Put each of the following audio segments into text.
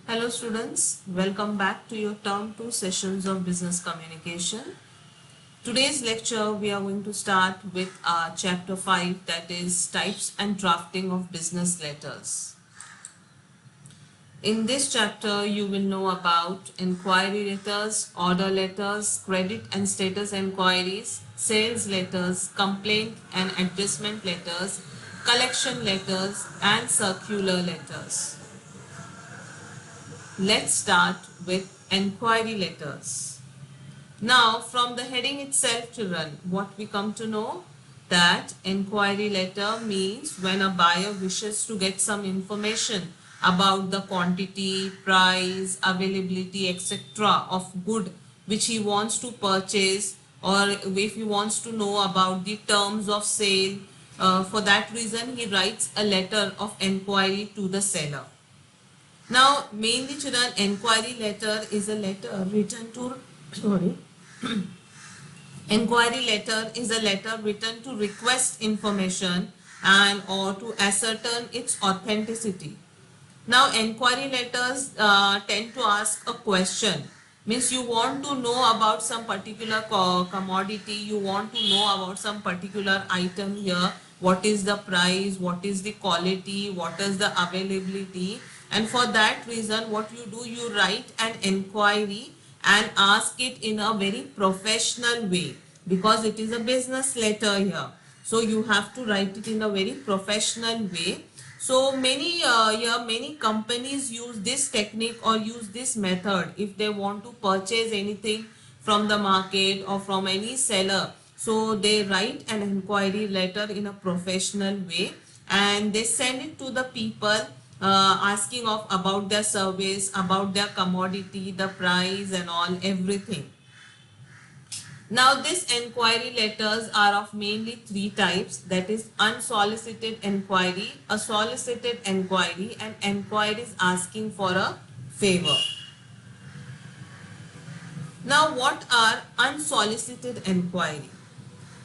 Hello students, welcome back to your term 2 sessions of business communication. Today's lecture we are going to start with chapter 5, that is types and drafting of business letters. In this chapter you will know about inquiry letters, order letters, credit and status enquiries, sales letters, complaint and adjustment letters, collection letters and circular letters. Let's start with enquiry letters. Now, from the heading itself, children, what we come to know that enquiry letter means when a buyer wishes to get some information about the quantity, price, availability, etc. of good which he wants to purchase, or if he wants to know about the terms of sale. For that reason, he writes a letter of enquiry to the seller. Now, mainly children, enquiry letter is a letter written to, sorry, enquiry letter is a letter written to request information and or to ascertain its authenticity. Now, enquiry letters tend to ask a question. Means you want to know about some particular commodity, you want to know about some particular item here, what is the price, what is the quality, what is the availability, and for that reason what you do, you write an enquiry and ask it in a very professional way, because it is a business letter here. So you have to write it in a very professional way. So many companies use this technique or use this method if they want to purchase anything from the market or from any seller. So they write an inquiry letter in a professional way and they send it to the people, asking of about their service, about their commodity, the price and all, everything. Now these enquiry letters are of mainly three types, that is unsolicited enquiry, a solicited enquiry and enquiries asking for a favor. Now what are unsolicited enquiry?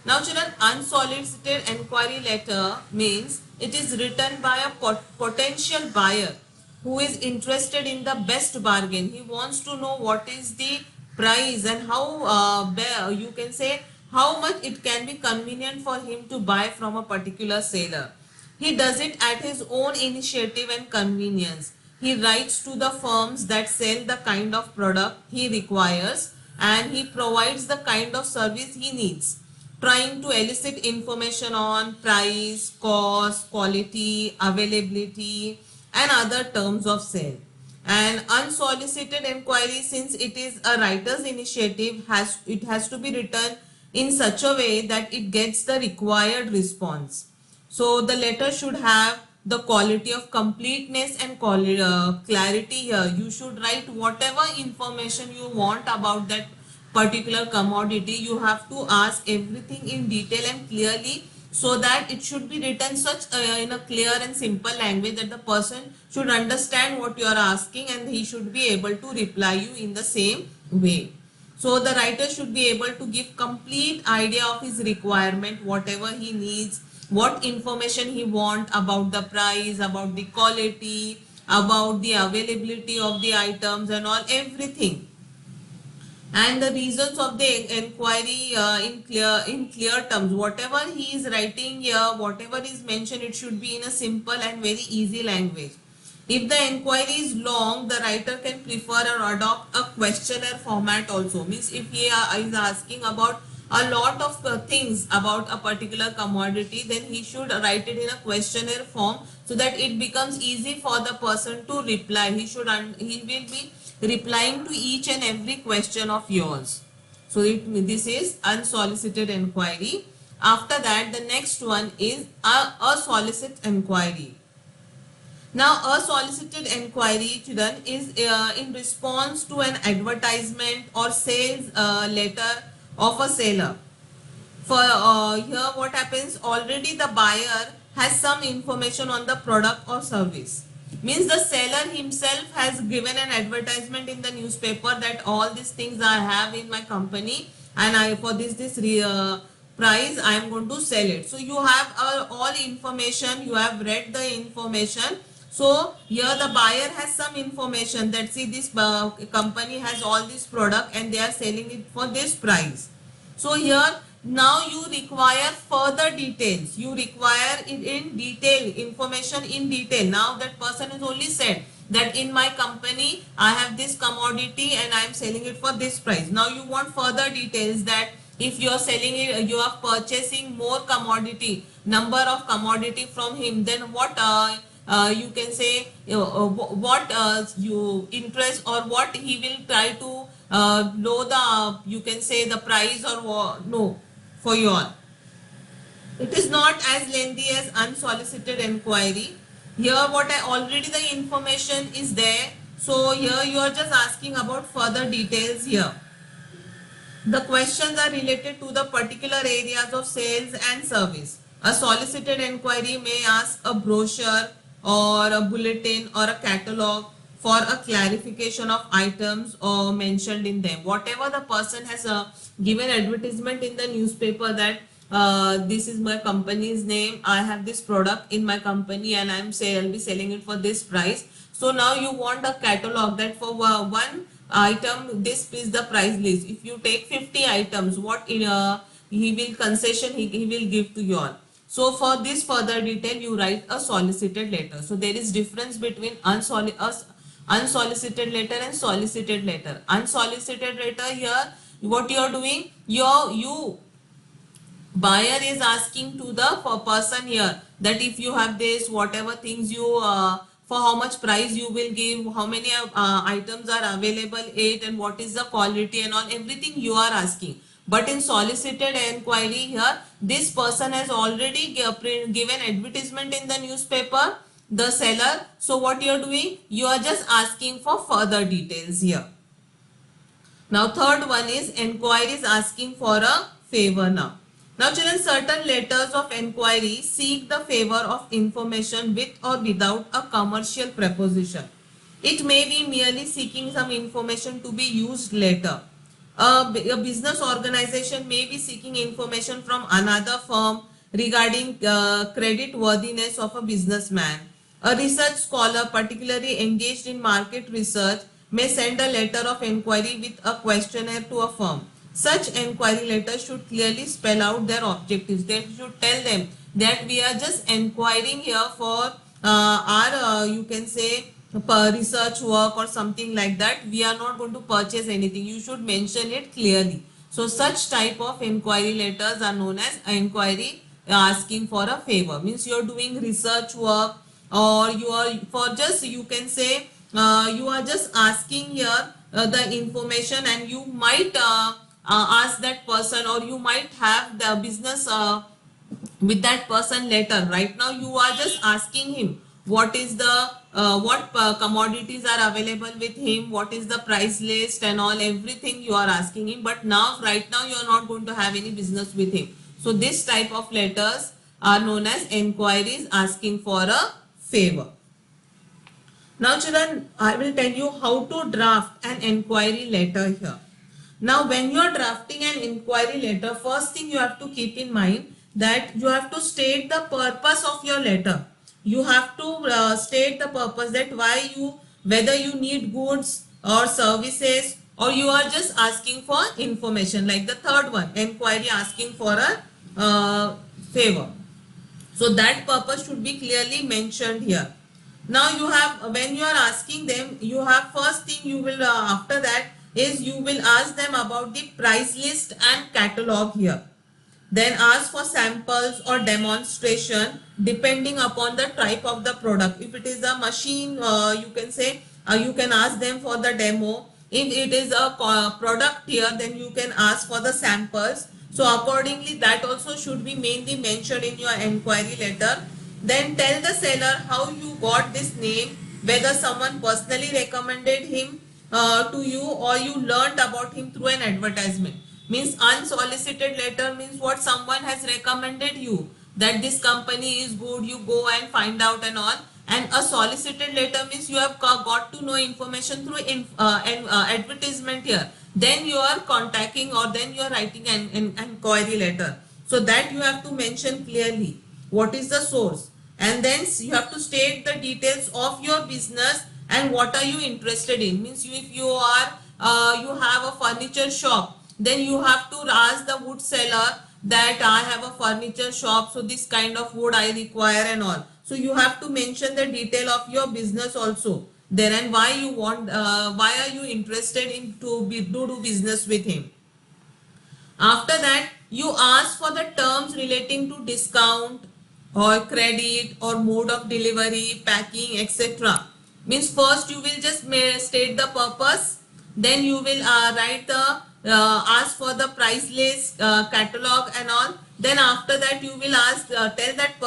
Now children, unsolicited enquiry letter means it is written by a potential buyer who is interested in the best bargain. He wants to know what is the price and how you can say how much it can be convenient for him to buy from a particular seller. He does it at his own initiative and convenience. He writes to the firms that sell the kind of product he requires and he provides the kind of service he needs, trying to elicit information on price, cost, quality, availability and other terms of sale. And unsolicited enquiry, since it is a writer's initiative, has to be written in such a way that it gets the required response. So the letter should have the quality of completeness and clarity here. You should write whatever information you want about that particular commodity. You have to ask everything in detail and clearly, so that it should be written such in a clear and simple language that the person should understand what you are asking and he should be able to reply you in the same way. So the writer should be able to give complete idea of his requirement, whatever he needs, what information he want about the price, about the quality, about the availability of the items and all, everything, and the reasons of the enquiry in clear terms. Whatever he is writing here, whatever is mentioned, it should be in a simple and very easy language. If the enquiry is long, the writer can prefer or adopt a questionnaire format also. Means if he is asking about a lot of things about a particular commodity, then he should write it in a questionnaire form so that it becomes easy for the person to reply. He will be replying to each and every question of yours. So this is unsolicited enquiry. After that, the next one is a solicit enquiry. Now, a solicited enquiry, children, is in response to an advertisement or sales letter of a seller. For here what happens, already the buyer has some information on the product or service. Means the seller himself has given an advertisement in the newspaper that all these things I have in my company and I for this price I am going to sell it. So you have all information, you have read the information So here the buyer has some information that see this company has all this product and they are selling it for this price. So here now you require further details. You require it in detail, information in detail. Now that person has only said that in my company I have this commodity and I am selling it for this price. Now you want further details that if you are selling it, you are purchasing more commodity, number of commodity from him, then what you can say what you interest or what he will try to know the you can say the price or no for you all. It is not as lengthy as unsolicited inquiry. Here what I already the information is there. So here you are just asking about further details here. The questions are related to the particular areas of sales and service. A solicited inquiry may ask a brochure or a bulletin or a catalog for a clarification of items or mentioned in them. Whatever the person has given advertisement in the newspaper that this is my company's name, I have this product in my company and I'll be selling it for this price. So now you want a catalog that for one item this is the price list. If you take 50 items, what in he will concession he will give to you all. So for this further detail you write a solicited letter. So there is difference between unsolicited letter and solicited letter. Unsolicited letter, here what you are doing, you buyer is asking to the person here that if you have this, whatever things you for how much price you will give, how many items are available it, and what is the quality and all, everything you are asking. But in solicited inquiry here, this person has already given advertisement in the newspaper, the seller. So what you are doing, you are just asking for further details here. Now third one is inquiries asking for a favor now. Now children, certain letters of inquiry seek the favor of information with or without a commercial preposition. It may be merely seeking some information to be used later. A business organization may be seeking information from another firm regarding credit worthiness of a businessman. A research scholar particularly engaged in market research may send a letter of inquiry with a questionnaire to a firm. Such inquiry letters should clearly spell out their objectives. They should tell them that we are just inquiring here for our you can say research work or something like that. We are not going to purchase anything. You should mention it clearly. So such type of inquiry letters are known as inquiry asking for a favor. Means you are doing research work, or you are for just you can say you are just asking here the information, and you might ask that person, or you might have the business with that person later. Right now you are just asking him what is the what commodities are available with him, what is the price list and all, everything you are asking him. But now right now you are not going to have any business with him. So this type of letters are known as inquiries asking for a favor. Now children, I will tell you how to draft an inquiry letter here. Now when you are drafting an inquiry letter, first thing you have to keep in mind that you have to state the purpose of your letter. You have to state the purpose, that why you, whether you need goods or services, or you are just asking for information, like the third one, inquiry asking for a favor. So that purpose should be clearly mentioned here. Now you have, when you are asking them, you have first thing you will after that is you will ask them about the price list and catalog here. Then ask for samples or demonstration depending upon the type of the product. If it is a machine, you can say you can ask them for the demo. If it is a product here, then you can ask for the samples. So accordingly that also should be mainly mentioned in your inquiry letter. Then tell the seller how you got this name, whether someone personally recommended him to you, or you learnt about him through an advertisement. Means unsolicited letter means what, someone has recommended you that this company is good, you go and find out and all. And a solicited letter means you have got to know information through advertisement here. Then you are contacting, or then you are writing an inquiry letter. So that you have to mention clearly what is the source. and then you have to state the details of your business and what are you interested in. Means if you are you have a furniture shop, then you have to ask the wood seller that I have a furniture shop, so this kind of wood I require and all. So you have to mention the detail of your business also there, and why you want why are you interested in to do business with him. After that, you ask for the terms relating to discount or credit or mode of delivery, packing, etc. Means first you will just state the purpose, then you will write the ask for the price list, catalog and all. Then after that you will ask tell that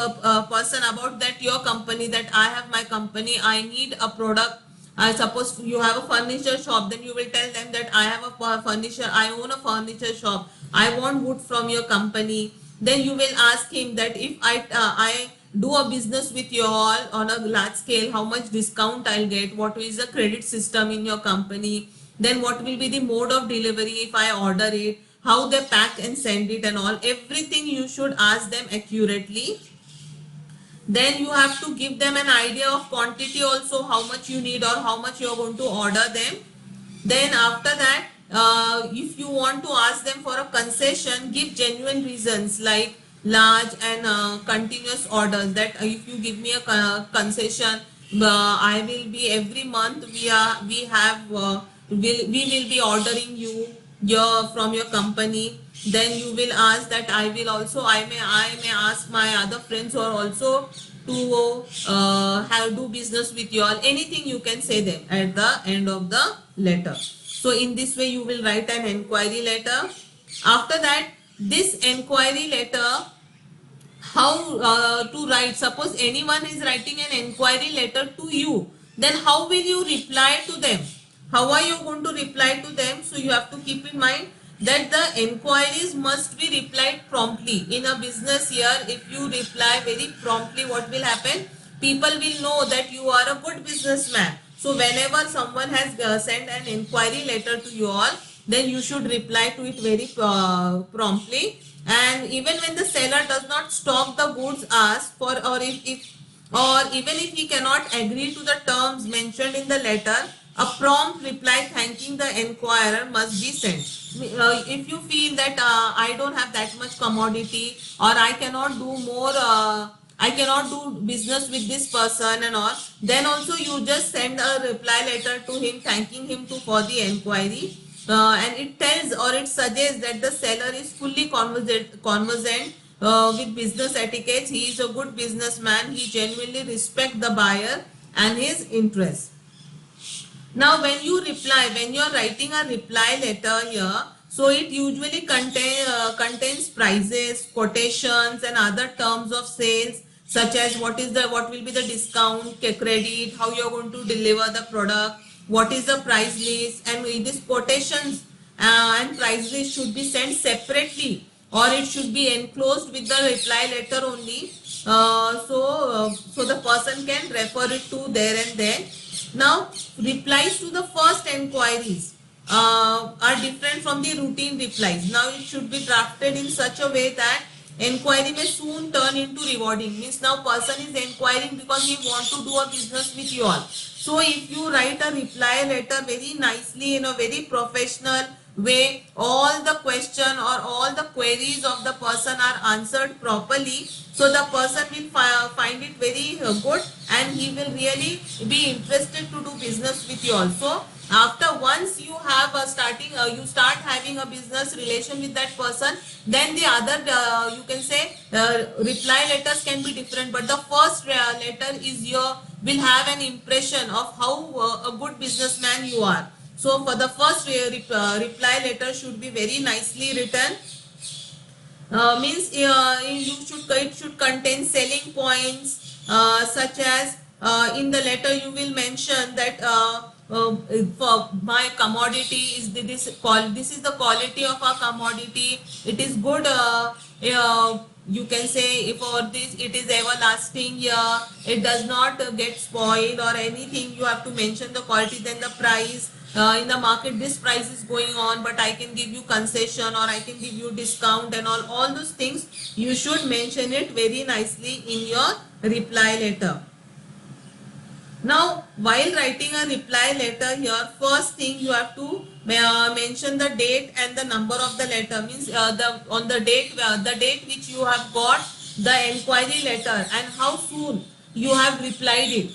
person about that your company, that I have my company, I need a product. I suppose you have a furniture shop, then you will tell them that I have a furniture, I own a furniture shop, I want wood from your company. Then you will ask him that if I do a business with you all on a large scale, how much discount I'll get, what is the credit system in your company, then what will be the mode of delivery if I order it, how they pack and send it and all. Everything you should ask them accurately. Then you have to give them an idea of quantity also, how much you need or how much you are going to order them. Then after that, if you want to ask them for a concession, give genuine reasons like large and continuous orders, that if you give me a concession, I will be every month we will be ordering you from your company. Then you will ask that I may ask my other friends who are also to have do business with you all. Anything you can say them at the end of the letter. So in this way you will write an enquiry letter. After that, this enquiry letter, how to write, suppose anyone is writing an enquiry letter to you, then how will you reply to them? How are you going to reply to them? So you have to keep in mind that the enquiries must be replied promptly. In a business year, if you reply very promptly, what will happen? People will know that you are a good businessman. So whenever someone has sent an inquiry letter to you all, then you should reply to it very promptly. And even when the seller does not stock the goods asked for, or even if he cannot agree to the terms mentioned in the letter, a prompt reply thanking the enquirer must be sent. If you feel that I don't have that much commodity, or I cannot do more, I cannot do business with this person and all, then also you just send a reply letter to him thanking him for the enquiry. And it tells or it suggests that the seller is fully conversant with business etiquettes. He is a good businessman. He genuinely respects the buyer and his interests. Now when you reply, when you are writing a reply letter here, so it usually contains prices, quotations and other terms of sales, such as what will be the discount, credit, how you are going to deliver the product, what is the price list, and these quotations and price list should be sent separately, or it should be enclosed with the reply letter only, so the person can refer it to there and then. Now replies to the first enquiries are different from the routine replies. Now it should be drafted in such a way that enquiry may soon turn into rewarding. Means now person is enquiring because he want to do a business with you all. So if you write a reply letter very nicely in a very professional way, all the question or all the queries of the person are answered properly, so the person will find it very good, and he will really be interested to do business with you also. After once you have you start having a business relation with that person, then the other you can say reply letters can be different, but the first letter is will have an impression of how a good businessman you are. So for the first reply letter should be very nicely written. Means it should contain selling points, such as in the letter you will mention that for my commodity is this is the quality of our commodity, it is good, you can say for this it is everlasting, it does not get spoiled or anything. You have to mention the quality, then the price. In the market this price is going on, but I can give you concession or I can give you discount and all those things you should mention it very nicely in your reply letter. Now, while writing a reply letter here, first thing you have to mention the date and the number of the letter. Means the date which you have got the enquiry letter and how soon you have replied it.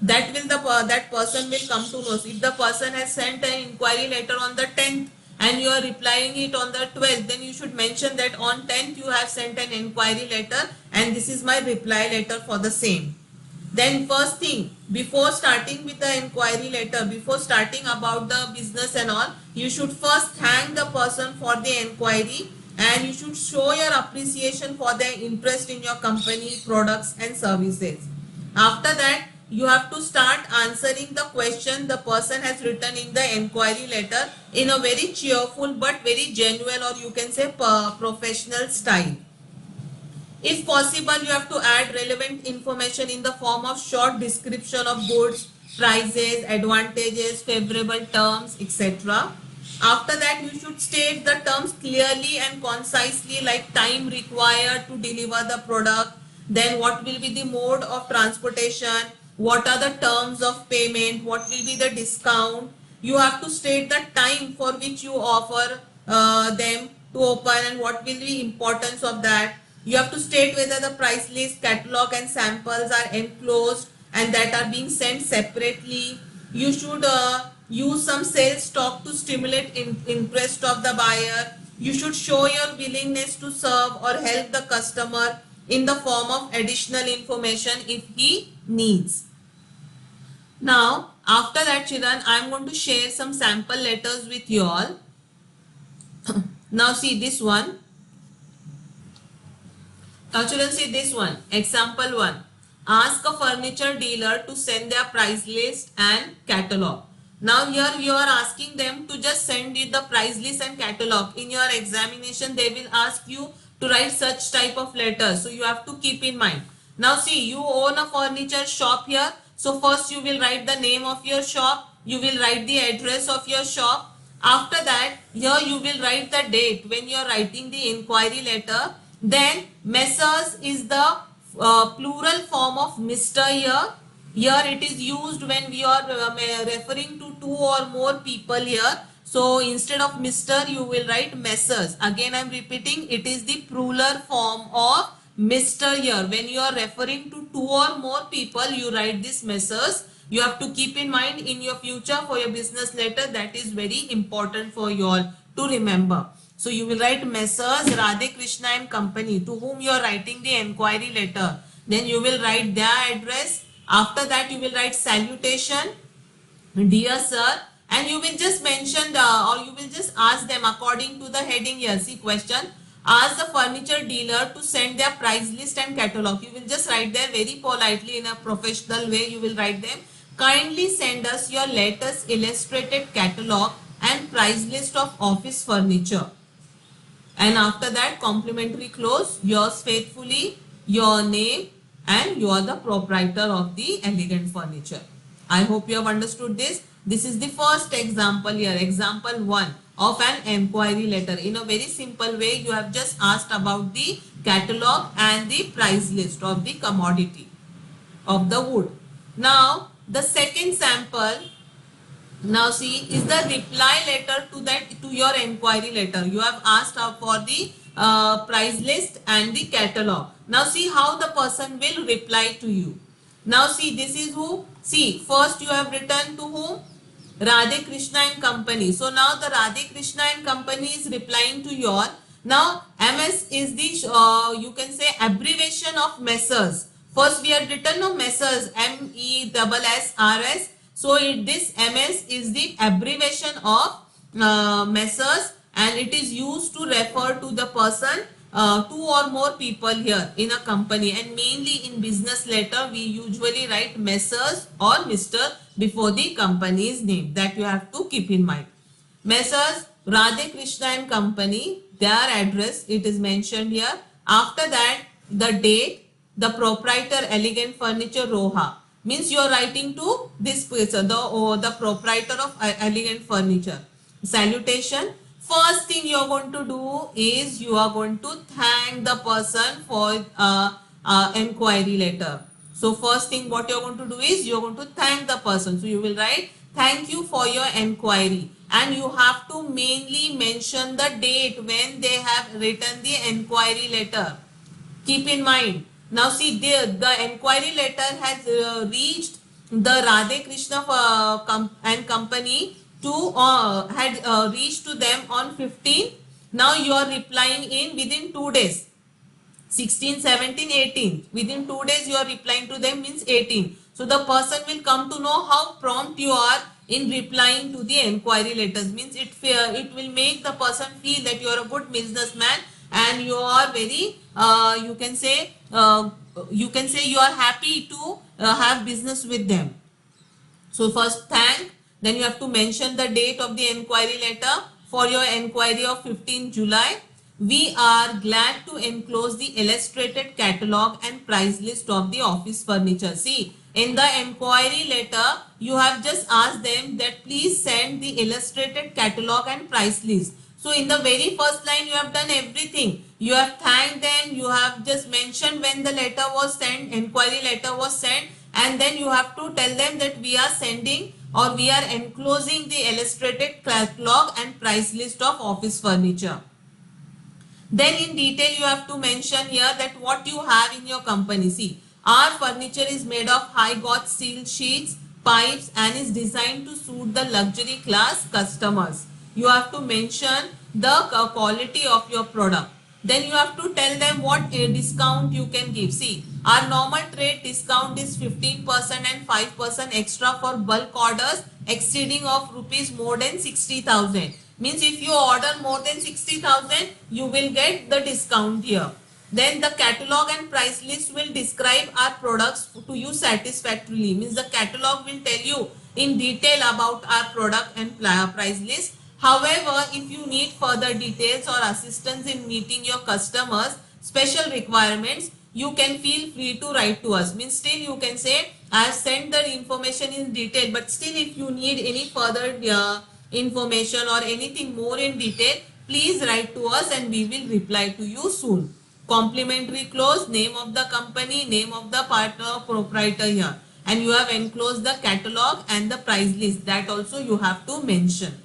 That will that person will come to know. If the person has sent an inquiry letter on the 10th and you are replying it on the 12th, then you should mention that on 10th you have sent an inquiry letter and this is my reply letter for the same. Then first thing, before starting with the inquiry letter, before starting about the business and all, you should first thank the person for the inquiry and you should show your appreciation for their interest in your company, products and services. After that, you have to start answering the question the person has written in the inquiry letter in a very cheerful but very genuine, or you can say professional style. If possible, you have to add relevant information in the form of short description of goods, prices, advantages, favorable terms, etc. After that, you should state the terms clearly and concisely, like time required to deliver the product, then what will be the mode of transportation, what are the terms of payment, what will be the discount. You have to state the time for which you offer them to open and what will be importance of that. You have to state whether the price list, catalog and samples are enclosed and that are being sent separately. You should use some sales talk to stimulate interest of the buyer. You should show your willingness to serve or help the customer in the form of additional information if he needs. Now, after that, children, I am going to share some sample letters with you all. Now, see this one. Now, children, see this one. Example 1. Ask a furniture dealer to send their price list and catalog. Now, here you are asking them to just send you the price list and catalog. In your examination, they will ask you to write such type of letters. So, you have to keep in mind. Now, see, you own a furniture shop here. So, first you will write the name of your shop. You will write the address of your shop. After that, here you will write the date when you are writing the inquiry letter. Then, Messrs is the plural form of Mr. here. Here it is used when we are referring to two or more people here. So instead of Mr. you will write Messrs. Again I am repeating, it is the plural form of Mr. here. When you are referring to two or more people, you write this Messrs. You have to keep in mind in your future for your business letter. That is very important for you all to remember. So you will write Messrs Radhe Krishna and Company, to whom you are writing the enquiry letter. Then you will write their address. After that you will write salutation, dear sir, and you will just mention or you will just ask them according to the heading here. See question. Ask the furniture dealer to send their price list and catalog. You will just write there very politely in a professional way. You will write them. Kindly send us your latest illustrated catalog and price list of office furniture. And after that, complimentary close, yours faithfully, your name, and you are the proprietor of the elegant furniture. I hope you have understood this. This is the first example here, example 1 of an enquiry letter. In a very simple way, you have just asked about the catalog and the price list of the commodity of the wood. Now, the second sample, now see, is the reply letter to your enquiry letter. You have asked for the price list and the catalog. Now see how the person will reply to you. Now see, this is who. See, first you have written to whom? Radhe Krishna and Company. So now the Radhe Krishna and Company is replying to your. Now MS is the you can say abbreviation of Messrs. First we had written no Messrs, MESSRS. So this MS is the abbreviation of Messrs, and it is used to refer to the person, two or more people here in a company, and mainly in business letter we usually write Messrs or Mr. before the company's name. That you have to keep in mind. Messrs Radhe Krishna and Company, their address it is mentioned here. After that, the date, the proprietor Elegant Furniture Roha. Means you are writing to this person, the proprietor of Elegant Furniture. Salutation. First thing you are going to do is you are going to thank the person for enquiry letter. So first thing what you're going to do is you're going to thank the person. So you will write thank you for your enquiry, and you have to mainly mention the date when they have written the enquiry letter. Keep in mind. Now see, the enquiry letter has reached the Radhe Krishna and company to had reached to them on 15. Now you are replying in within 2 days. 16, 17, 18. Within 2 days you are replying to them means 18. So the person will come to know how prompt you are in replying to the enquiry letters. Means it will make the person feel that you are a good businessman and you are very you can say you are happy to have business with them. So first thank, then you have to mention the date of the enquiry letter for your enquiry of 15 July. We are glad to enclose the illustrated catalog and price list of the office furniture. See, in the enquiry letter, you have just asked them that please send the illustrated catalog and price list. So in the very first line, you have done everything. You have thanked them, you have just mentioned when the letter was sent, enquiry letter was sent, and then you have to tell them that we are sending or we are enclosing the illustrated catalog and price list of office furniture. Then in detail you have to mention here that what you have in your company. See, our furniture is made of high gauge steel sheets, pipes, and is designed to suit the luxury class customers. You have to mention the quality of your product. Then you have to tell them what a discount you can give. See, our normal trade discount is 15% and 5% extra for bulk orders exceeding of rupees more than 60,000. Means if you order more than 60,000, you will get the discount here. Then the catalog and price list will describe our products to you satisfactorily. Means the catalog will tell you in detail about our product and price list. However, if you need further details or assistance in meeting your customers' special requirements, you can feel free to write to us. Means still you can say, I have sent the information in detail, but still if you need any further information or anything more in detail, please write to us and we will reply to you soon. Complimentary clause, name of the company, name of the partner or proprietor here. And you have enclosed the catalog and the price list, that also you have to mention.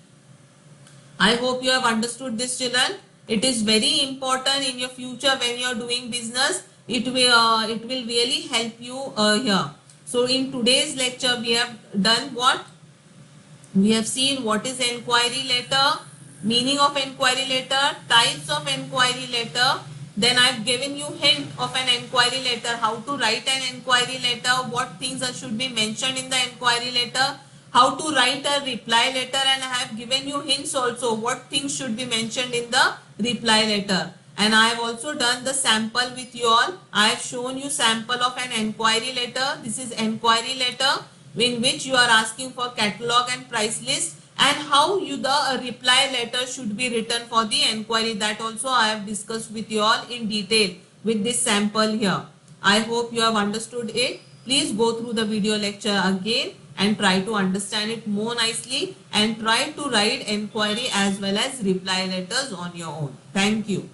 I hope you have understood this, children. It is very important in your future when you are doing business. It will really help you here. So in today's lecture we have done what? We have seen what is enquiry letter, meaning of enquiry letter, types of enquiry letter. Then I have given you hint of an enquiry letter, how to write an enquiry letter, what things should be mentioned in the enquiry letter, how to write a reply letter, and I have given you hints also what things should be mentioned in the reply letter. And I have also done the sample with you all. I have shown you sample of an enquiry letter. This is enquiry letter in which you are asking for catalog and price list, and how the reply letter should be written for the enquiry. That also I have discussed with you all in detail with this sample here. I hope you have understood it. Please go through the video lecture again and try to understand it more nicely, and try to write enquiry as well as reply letters on your own. Thank you.